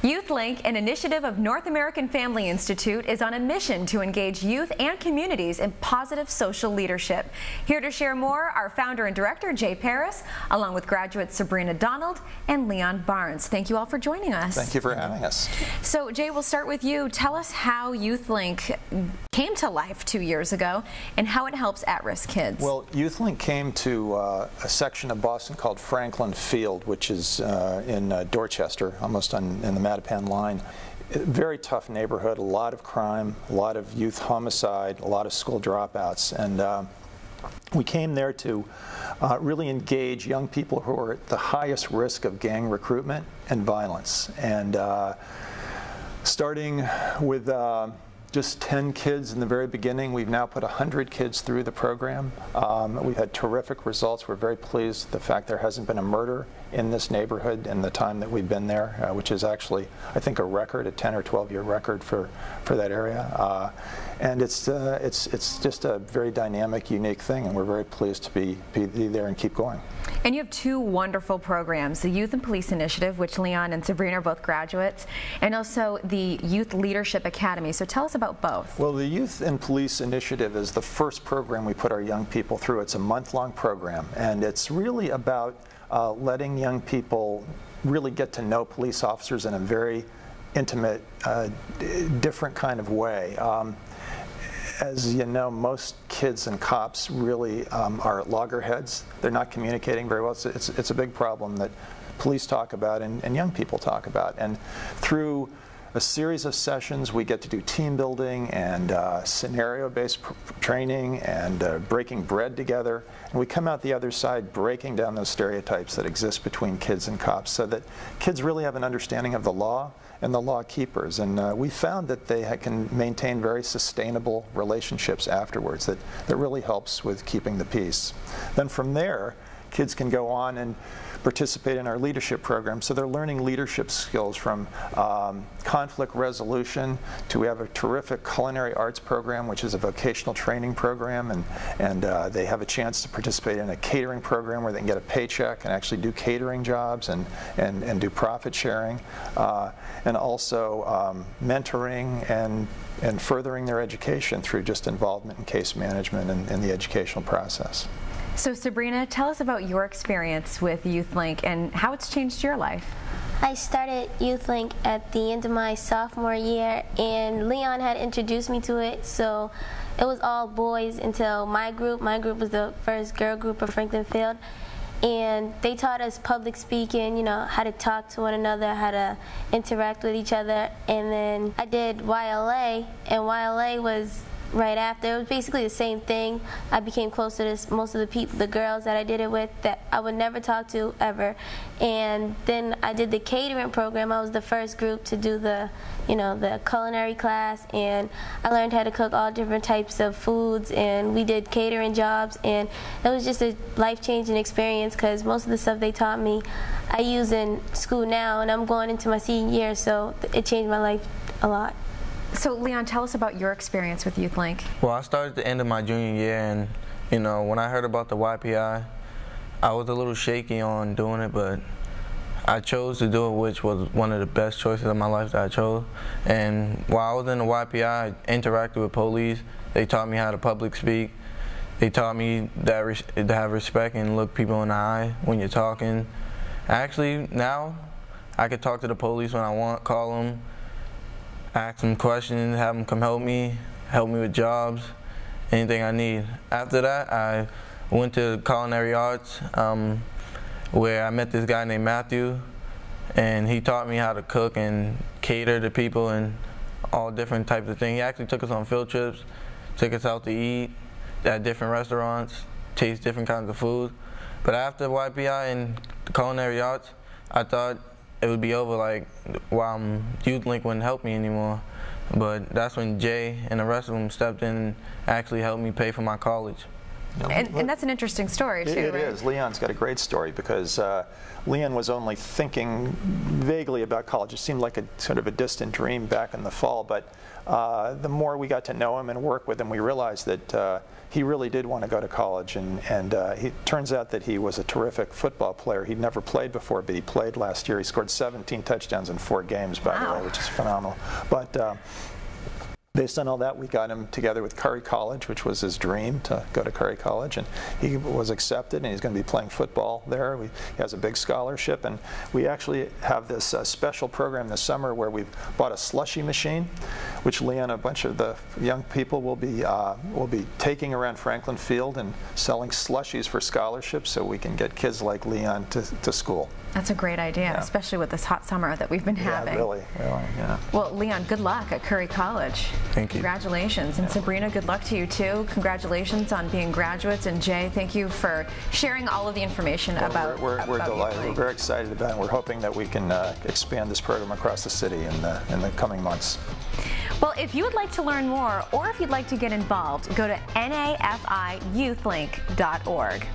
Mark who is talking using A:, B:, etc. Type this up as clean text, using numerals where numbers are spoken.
A: YouthLink, an initiative of North American Family Institute, is on a mission to engage youth and communities in positive social leadership. Here to share more, our founder and director, Jay Paris, along with graduates Sabrina Donald and Leon Barnes. Thank you all for joining us.
B: Thank you for having us.
A: So, Jay, we'll start with you. Tell us how YouthLink came to life 2 years ago and how it helps at-risk kids.
B: Well, YouthLink came to a section of Boston called Franklin Field, which is in Dorchester, almost in the Mattapan line. Very tough neighborhood, a lot of crime, a lot of youth homicide, a lot of school dropouts, and we came there to really engage young people who are at the highest risk of gang recruitment and violence. And starting with just 10 kids in the very beginning, we've now put 100 kids through the program. We've had terrific results. We're very pleased with the fact there hasn't been a murder in this neighborhood in the time that we've been there, which is actually, I think, a record, a 10 or 12-year record for that area. And it's just a very dynamic, unique thing, and we're very pleased to be there and keep going.
A: And you have two wonderful programs, the Youth and Police Initiative, which Leon and Sabrina are both graduates, and also the Youth Leadership Academy. So tell us about both.
B: Well, the Youth and Police Initiative is the first program we put our young people through. It's a month-long program, and it's really about letting young people really get to know police officers in a very intimate, different kind of way. As you know, most kids and cops really are loggerheads. They're not communicating very well. It's a big problem that police talk about and young people talk about. And through a series of sessions, we get to do team building and scenario-based training and breaking bread together. And we come out the other side breaking down those stereotypes that exist between kids and cops so that kids really have an understanding of the law and the law keepers. And we found that they can maintain very sustainable relationships afterwards that really helps with keeping the peace. Then from there, kids can go on and participate in our leadership program. So they're learning leadership skills from conflict resolution to we have a terrific culinary arts program, which is a vocational training program, and they have a chance to participate in a catering program where they can get a paycheck and actually do catering jobs and do profit sharing, and also mentoring and furthering their education through just involvement in case management and the educational process.
A: So Sabrina, tell us about your experience with YouthLink and how it's changed your life.
C: I started YouthLink at the end of my sophomore year, and Leon had introduced me to it, so it was all boys until my group. My group was the first girl group of Franklin Field, and they taught us public speaking, you know, how to talk to one another, how to interact with each other. And then I did YLA, and YLA was right after. It was basically the same thing. I became closer to most of the people, the girls that I did it with that I would never talk to ever. And then I did the catering program. I was the first group to do the, you know, the culinary class, and I learned how to cook all different types of foods, and we did catering jobs, and it was just a life-changing experience because most of the stuff they taught me I use in school now, and I'm going into my senior year, so it changed my life a lot.
A: So Leon, tell us about your experience with YouthLink.
D: Well, I started at the end of my junior year, and you know, when I heard about the YPI, I was a little shaky on doing it, but I chose to do it, which was one of the best choices of my life that I chose. And while I was in the YPI, I interacted with police. They taught me how to public speak. They taught me that to have respect and look people in the eye when you're talking. Actually, now I could talk to the police when I want, call them, ask them questions, have them come help me with jobs, anything I need. After that, I went to culinary arts, where I met this guy named Matthew, and he taught me how to cook and cater to people and all different types of things. He actually took us on field trips, took us out to eat at different restaurants, taste different kinds of food. But after YPI and the culinary arts, I thought it would be over, like, while YouthLink wouldn't help me anymore. But that's when Jay and the rest of them stepped in and actually helped me pay for my college.
A: And that's an interesting story, too,
B: It
A: right?
B: is. Leon's got a great story because Leon was only thinking vaguely about college. It seemed like a sort of a distant dream back in the fall, but the more we got to know him and work with him, we realized that he really did want to go to college, and it turns out that he was a terrific football player. He'd never played before, but he played last year. He scored 17 touchdowns in 4 games, by the way, which is phenomenal. But based on all that, we got him together with Curry College, which was his dream to go to Curry College, and he was accepted, and he's going to be playing football there. He has a big scholarship, and we actually have this special program this summer where we've bought a slushy machine, which Leon, a bunch of the young people will be taking around Franklin Field and selling slushies for scholarships, so we can get kids like Leon to school.
A: That's a great idea, especially with this hot summer that we've been having.
B: Really, yeah.
A: Well, Leon, good luck at Curry College.
D: Thank you.
A: Congratulations. And Sabrina, good luck to you too. Congratulations on being graduates. And Jay, thank you for sharing all of the information about
B: We're delighted.
A: Youth
B: We're very excited about it. We're hoping that we can expand this program across the city in the coming months.
A: Well, if you would like to learn more or if you'd like to get involved, go to nafiyouth.link.org.